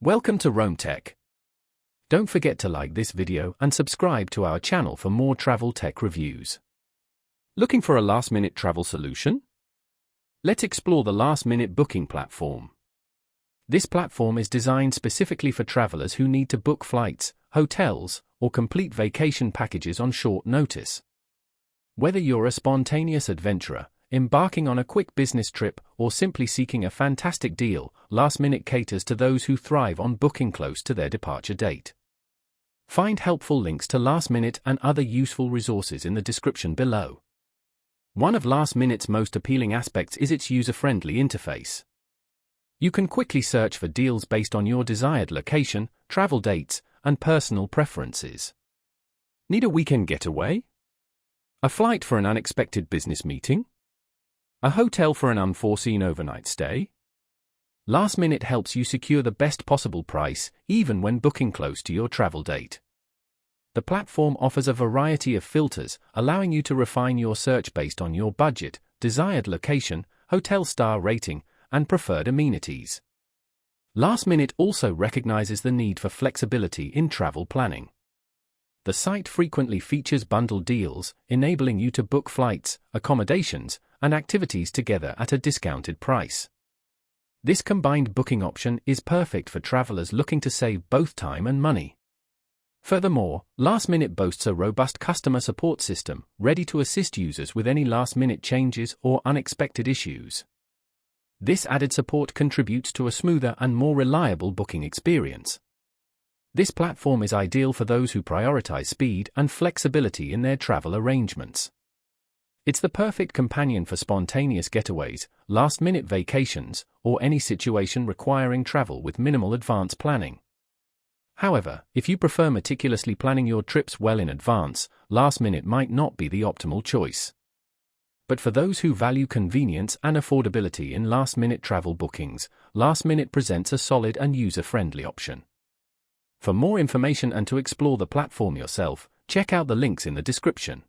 Welcome to Rome Tech. Don't forget to like this video and subscribe to our channel for more travel tech reviews. Looking for a last-minute travel solution? Let's explore the last-minute booking platform. This platform is designed specifically for travelers who need to book flights, hotels, or complete vacation packages on short notice. Whether you're a spontaneous adventurer, embarking on a quick business trip, or simply seeking a fantastic deal, LastMinute caters to those who thrive on booking close to their departure date. Find helpful links to LastMinute and other useful resources in the description below. One of LastMinute's most appealing aspects is its user-friendly interface. You can quickly search for deals based on your desired location, travel dates, and personal preferences. Need a weekend getaway? A flight for an unexpected business meeting? A hotel for an unforeseen overnight stay? LastMinute helps you secure the best possible price, even when booking close to your travel date. The platform offers a variety of filters, allowing you to refine your search based on your budget, desired location, hotel star rating, and preferred amenities. LastMinute also recognizes the need for flexibility in travel planning. The site frequently features bundled deals, enabling you to book flights, accommodations, and activities together at a discounted price. This combined booking option is perfect for travelers looking to save both time and money. Furthermore, LastMinute boasts a robust customer support system, ready to assist users with any last-minute changes or unexpected issues. This added support contributes to a smoother and more reliable booking experience. This platform is ideal for those who prioritize speed and flexibility in their travel arrangements. It's the perfect companion for spontaneous getaways, last-minute vacations, or any situation requiring travel with minimal advance planning. However, if you prefer meticulously planning your trips well in advance, LastMinute might not be the optimal choice. But for those who value convenience and affordability in last-minute travel bookings, LastMinute presents a solid and user-friendly option. For more information and to explore the platform yourself, check out the links in the description.